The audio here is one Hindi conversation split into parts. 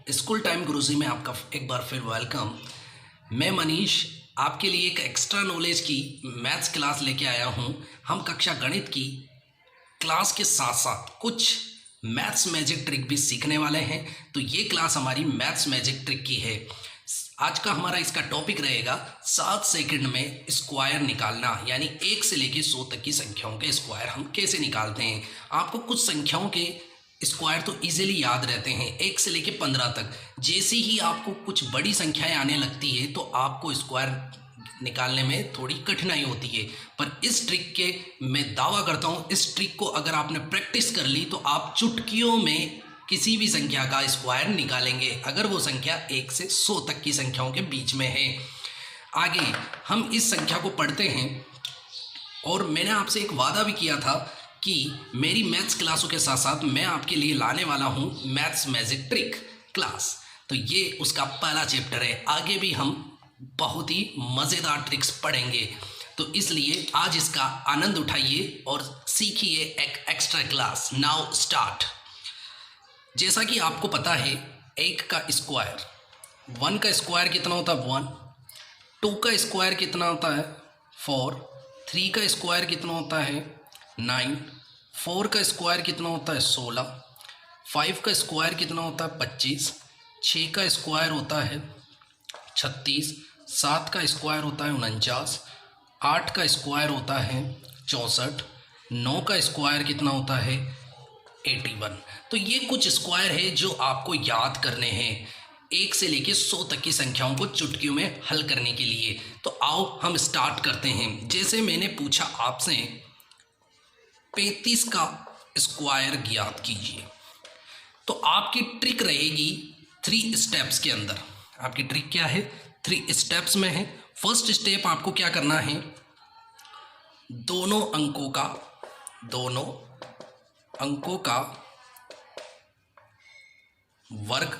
स्कूल टाइम गुरुजी में आपका एक बार फिर वेलकम। मैं मनीष आपके लिए एक एक्स्ट्रा नॉलेज की मैथ्स क्लास लेके आया हूँ। हम कक्षा गणित की क्लास के साथ साथ कुछ मैथ्स मैजिक ट्रिक भी सीखने वाले हैं। तो ये क्लास हमारी मैथ्स मैजिक ट्रिक की है। आज का हमारा इसका टॉपिक रहेगा 7 सेकंड में स्क्वायर निकालना, यानी 1 से लेके 100 तक की संख्याओं के स्क्वायर हम कैसे निकालते हैं। आपको कुछ संख्याओं के स्क्वायर तो इजीली याद रहते हैं 1 से लेके 15 तक। जैसे ही आपको कुछ बड़ी संख्याएं आने लगती है तो आपको स्क्वायर निकालने में थोड़ी कठिनाई होती है। पर इस ट्रिक के मैं दावा करता हूँ, इस ट्रिक को अगर आपने प्रैक्टिस कर ली तो आप चुटकियों में किसी भी संख्या का स्क्वायर निकालेंगे, अगर वो संख्या 1 से 100 तक की संख्याओं के बीच में है। आगे हम इस संख्या को पढ़ते हैं और मैंने आपसे एक वादा भी किया था कि मेरी मैथ्स क्लासों के साथ साथ मैं आपके लिए लाने वाला हूँ मैथ्स मैजिक ट्रिक क्लास। तो ये उसका पहला चैप्टर है। आगे भी हम बहुत ही मज़ेदार ट्रिक्स पढ़ेंगे, तो इसलिए आज इसका आनंद उठाइए और सीखिए एक एक्स्ट्रा क्लास। Now start. जैसा कि आपको पता है 1 का स्क्वायर, 1 का स्क्वायर कितना होता है 1, 2 का स्क्वायर कितना होता है 4, 3 का स्क्वायर कितना होता है 9, 4 का स्क्वायर कितना होता है 16, 5 का स्क्वायर कितना होता है 25, 6 का स्क्वायर होता है 36, 7 का स्क्वायर होता है 49, 8 का स्क्वायर होता है 64, 9 का स्क्वायर कितना होता है 81। तो ये कुछ स्क्वायर है जो आपको याद करने हैं 1 से लेके 100 तक की संख्याओं को चुटकियों में हल करने के लिए। तो आओ हम स्टार्ट करते हैं। जैसे मैंने पूछा आपसे 35 का स्क्वायर ज्ञात कीजिए, तो आपकी ट्रिक रहेगी 3 स्टेप्स के अंदर। आपकी ट्रिक क्या है, 3 स्टेप्स में है। फर्स्ट स्टेप आपको क्या करना है, दोनों अंकों का वर्ग,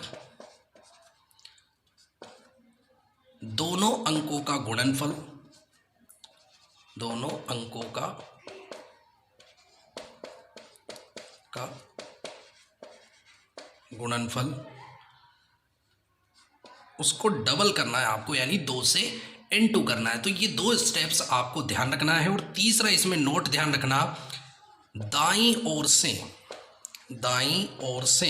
दोनों अंकों का गुणनफल, दोनों अंकों का गुणनफल, उसको डबल करना है आपको, यानी 2 से इनटू करना है। तो ये 2 स्टेप्स आपको ध्यान रखना है। और तीसरा इसमें नोट ध्यान रखना, दाईं ओर से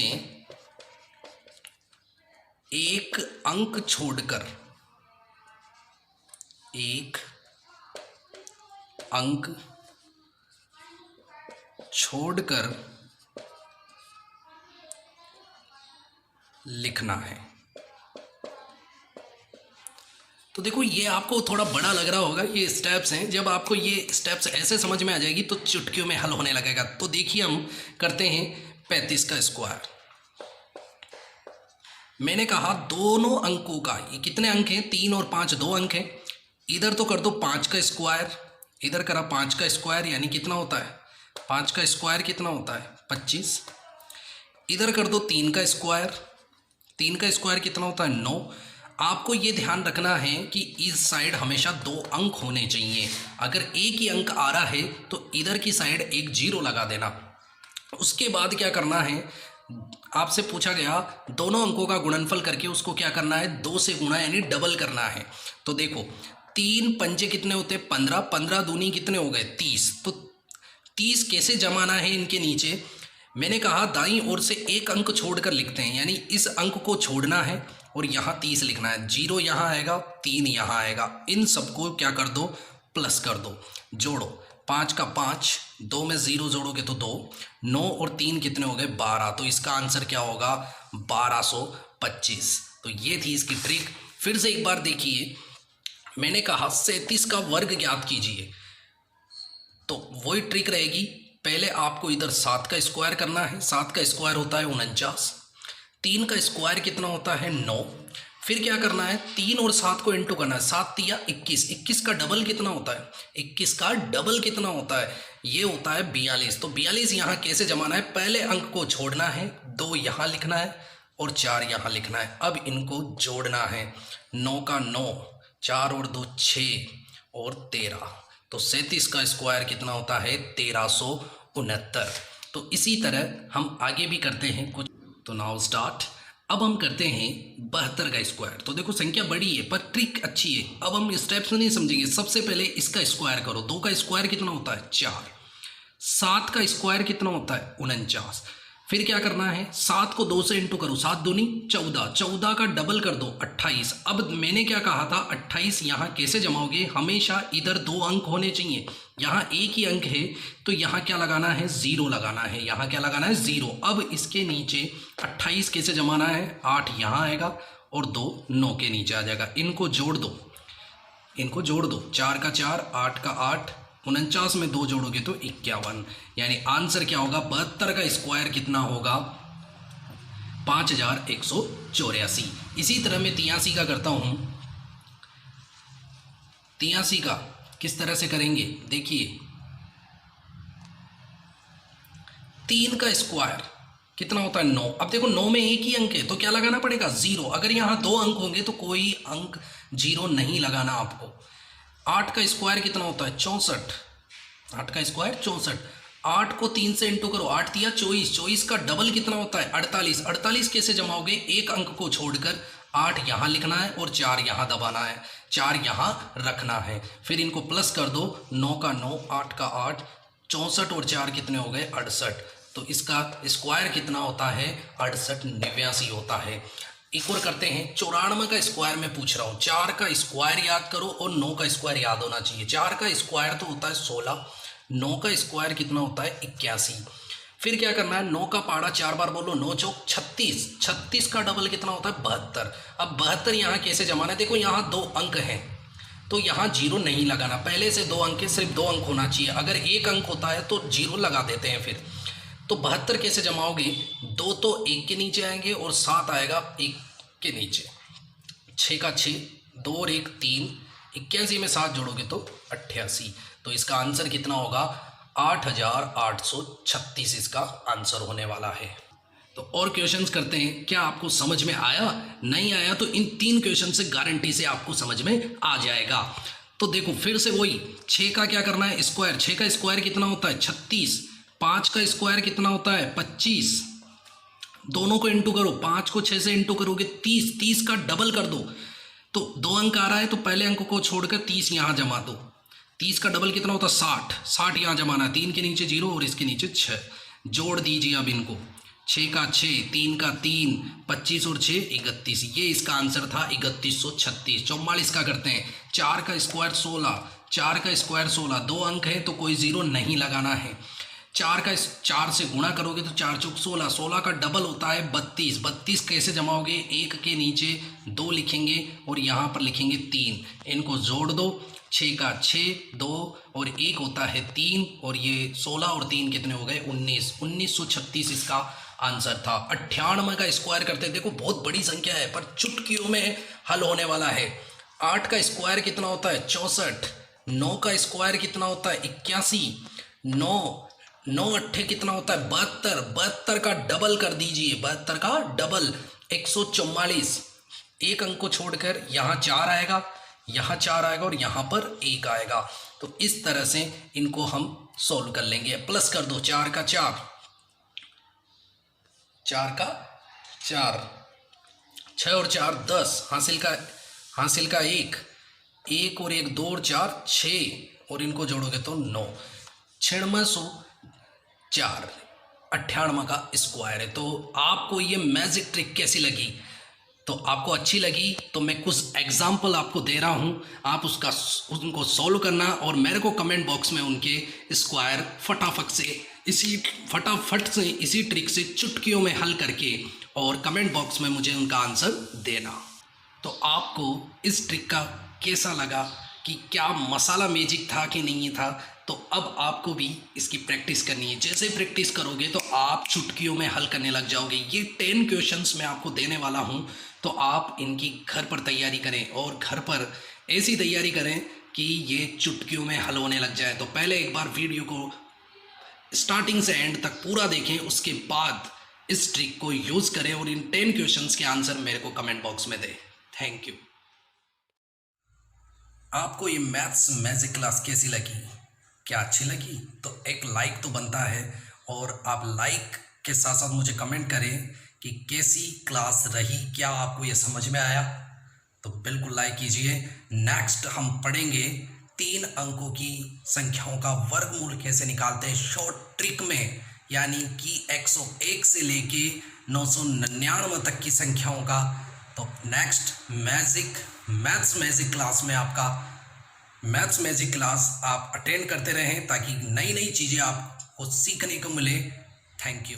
एक अंक छोड़कर लिखना है। तो देखो, ये आपको थोड़ा बड़ा लग रहा होगा, ये स्टेप्स हैं। जब आपको ये स्टेप्स ऐसे समझ में आ जाएगी तो चुटकियों में हल होने लगेगा। तो देखिए हम करते हैं 35 का स्क्वायर। मैंने कहा दोनों अंकों का, ये कितने अंक हैं 3 और 5, 2 अंक हैं। इधर तो कर दो 5 का स्क्वायर, इधर करा 5 का स्क्वायर, यानी कितना होता है 5 का स्क्वायर कितना होता है 25। इधर कर दो 3 का स्क्वायर, 3 का स्क्वायर कितना होता है 9। आपको ये ध्यान रखना है कि इस साइड हमेशा 2 अंक होने चाहिए। अगर एक ही अंक आ रहा है तो इधर की साइड एक 0 लगा देना। उसके बाद क्या करना है, आपसे पूछा गया दोनों अंकों का गुणनफल करके उसको क्या करना है 2 से गुणा, यानी डबल करना है। तो देखो 3 पंजे कितने होते हैं 15, 15 दूनी कितने हो गए 30। तो 30 कैसे जमाना है इनके नीचे, मैंने कहा दाईं ओर से एक अंक छोड़कर लिखते हैं, यानी इस अंक को छोड़ना है और यहाँ 30 लिखना है। 0 यहाँ आएगा, 3 यहाँ आएगा। इन सबको क्या कर दो, प्लस कर दो, जोड़ो। 5 का 5, 2 में 0 जोड़ोगे तो 2, 9 और 3 कितने हो गए 12। तो इसका आंसर क्या होगा 1225। तो ये थी इसकी ट्रिक। फिर से एक बार देखिए, मैंने कहा 37 का वर्ग ज्ञात कीजिए, तो वही ट्रिक रहेगी। पहले आपको इधर 7 का स्क्वायर करना है, 7 का स्क्वायर होता है 49, 3 का स्क्वायर कितना होता है 9। फिर क्या करना है 3 और 7 को इंटू करना है, 7 तिया 21, 21 का डबल कितना होता है 21 का डबल कितना होता है, ये होता है 42। तो 42 यहाँ कैसे जमाना है, पहले अंक को छोड़ना है, 2 यहाँ लिखना है और 4 यहाँ लिखना है। अब इनको जोड़ना है, 9 का 9, 4 और 2 6 और 13। तो 37 का स्क्वायर कितना होता है 1369। तो इसी तरह हम आगे भी करते हैं कुछ। तो नाउ स्टार्ट। अब हम करते हैं 72 का स्क्वायर। तो देखो संख्या बड़ी है पर ट्रिक अच्छी है। अब हम स्टेप्स नहीं समझेंगे। सबसे पहले इसका स्क्वायर करो। 2 का स्क्वायर कितना होता है 4। 7 का स्क्वायर कितना होता है 49। फिर क्या करना है 7 को 2 से इंटू करो। 7 दूनी 14। 14 का डबल कर दो 28। अब मैंने क्या कहा था 28 यहाँ कैसे जमाओगे, हमेशा इधर 2 अंक होने चाहिए। यहाँ एक ही अंक है तो यहाँ क्या लगाना है 0 लगाना है। यहाँ क्या लगाना है 0। अब इसके नीचे 28 कैसे जमाना है 8 यहाँ आएगा और 2 9 के नीचे आ जाएगा। इनको जोड़ दो, इनको जोड़ दो। 4 का 4, 8 का 8, 49 में 2 जोड़ोगे तो 51। यानी आंसर क्या होगा 72 का स्क्वायर कितना होगा 5184। इसी तरह मैं 83 का करता हूँ। 83 का किस तरह से करेंगे देखिए। 3 का स्क्वायर कितना होता है 9। अब देखो 9 में एक ही अंक है तो क्या लगाना पड़ेगा 0। अगर यहाँ 2 अंक होंगे तो कोई अंक 0 नहीं लगाना आपको। 8 का स्क्वायर कितना होता है 64। 8 का स्क्वायर 64। 8 को 3 से इंटू करो। 8 दिया 24। 24 का डबल कितना होता है 48। 48 कैसे जमाओगे, एक अंक को छोड़कर 8 यहाँ लिखना है और 4 यहाँ दबाना है, 4 यहाँ रखना है। फिर इनको प्लस कर दो। 9 का 9, 8 का 8, 64 और 4 कितने हो गए 68। तो इसका स्क्वायर कितना होता है 68 89 होता है। एक और करते हैं 94 का स्क्वायर मैं पूछ रहा हूँ। 4 का स्क्वायर याद करो और 9 का स्क्वायर याद होना चाहिए। 4 का स्क्वायर तो होता है 16, 9 का स्क्वायर कितना होता है 81। फिर क्या करना है 9 का पहाड़ा 4 बार बोलो, 9 चौक 36। 36 का डबल कितना होता है 72। अब 72 यहाँ कैसे जमाना है, देखो यहाँ 2 अंक हैं तो यहाँ 0 नहीं लगाना। पहले से 2 अंक है, सिर्फ 2 अंक होना चाहिए। अगर एक अंक होता है तो 0 लगा देते हैं। फिर तो 72 कैसे जमाओगे, 2 तो 1 के नीचे आएंगे और 7 आएगा 1 के नीचे। 6 का 6, 2 और 1 3, 81 में 7 जोड़ोगे तो 88। तो इसका आंसर कितना होगा 8836 इसका आंसर होने वाला है। तो और क्वेश्चंस करते हैं। क्या आपको समझ में आया? नहीं आया तो इन 3 क्वेश्चन से गारंटी से आपको समझ में आ जाएगा। तो देखो फिर से वही 6 का क्या करना है स्क्वायर। 6 का स्क्वायर कितना होता है 36। 5 का स्क्वायर कितना होता है 25। दोनों को इंटू करो। 5 को 6 से इंटू करोगे 30। 30 का डबल कर दो तो 2 अंक आ रहा है तो पहले अंक को छोड़कर 30 यहाँ जमा दो। 30 का डबल कितना होता है 60। 60 यहाँ जमाना है। 3 के नीचे 0 और इसके नीचे 6। जोड़ दीजिए अब इनको। 6 का 6, 3 का 3, 25 और 6 31। ये इसका आंसर था 3136। 44 का करते हैं। 4 का स्क्वायर 16। 4 का स्क्वायर 16, 2 अंक है तो कोई 0 नहीं लगाना है। 4 से गुणा करोगे तो 4 चौक 16। 16 का डबल होता है 32। 32 कैसे जमाओगे, 1 के नीचे 2 लिखेंगे और यहाँ पर लिखेंगे 3। इनको जोड़ दो। 6 का 6, 2 और 1 होता है 3 और ये 16 और 3 कितने हो गए 19। 1936 इसका आंसर था। 98 का स्क्वायर करते हैं। देखो बहुत बड़ी संख्या है पर चुटकियों में हल होने वाला है। 8 का स्क्वायर कितना होता है 64। 9 का स्क्वायर कितना होता है 81। 9 अट्ठे कितना होता है 72। 72 का डबल कर दीजिए। 72 का डबल 144। एक अंक को छोड़कर यहाँ 4 आएगा, यहाँ 4 आएगा और यहाँ पर 1 आएगा। तो इस तरह से इनको हम सॉल्व कर लेंगे। प्लस कर दो। 4 का 4, 4 का 4, 6 और 4 10। हासिल का 1 और 1 2 और 4 6 और इनको जोड़ोगे तो 9। 9604 98 का स्क्वायर है। तो आपको ये मैजिक ट्रिक कैसी लगी? तो आपको अच्छी लगी तो मैं कुछ एग्जाम्पल आपको दे रहा हूँ, आप उनको सॉल्व करना और मेरे को कमेंट बॉक्स में उनके स्क्वायर फटाफट से इसी ट्रिक से चुटकियों में हल करके और कमेंट बॉक्स में मुझे उनका आंसर देना। तो आपको इस ट्रिक का कैसा लगा कि क्या मसाला मैजिक था कि नहीं था? तो अब आपको भी इसकी प्रैक्टिस करनी है। जैसे प्रैक्टिस करोगे तो आप चुटकियों में हल करने लग जाओगे। ये 10 क्वेश्चंस मैं आपको देने वाला हूँ तो आप इनकी घर पर तैयारी करें और घर पर ऐसी तैयारी करें कि ये चुटकियों में हल होने लग जाए। तो पहले एक बार वीडियो को स्टार्टिंग से एंड तक पूरा देखें, उसके बाद इस ट्रिक को यूज़ करें और इन 10 क्वेश्चंस के आंसर मेरे को कमेंट बॉक्स में दें। Thank you. आपको ये मैथ्स मैजिक क्लास कैसी लगी? क्या अच्छी लगी? तो एक लाइक तो बनता है और आप लाइक के साथ साथ मुझे कमेंट करें कि कैसी क्लास रही, क्या आपको ये समझ में आया? तो बिल्कुल लाइक कीजिए। नेक्स्ट हम पढ़ेंगे 3 अंकों की संख्याओं का वर्गमूल कैसे निकालते हैं शॉर्ट ट्रिक में, यानी कि 101 से लेके 999 तक की संख्याओं का। तो नेक्स्ट मैथ्स मैजिक क्लास में आपका मैथ्स मैजिक क्लास आप अटेंड करते रहें ताकि नई नई चीज़ें आपको सीखने को मिले। Thank you.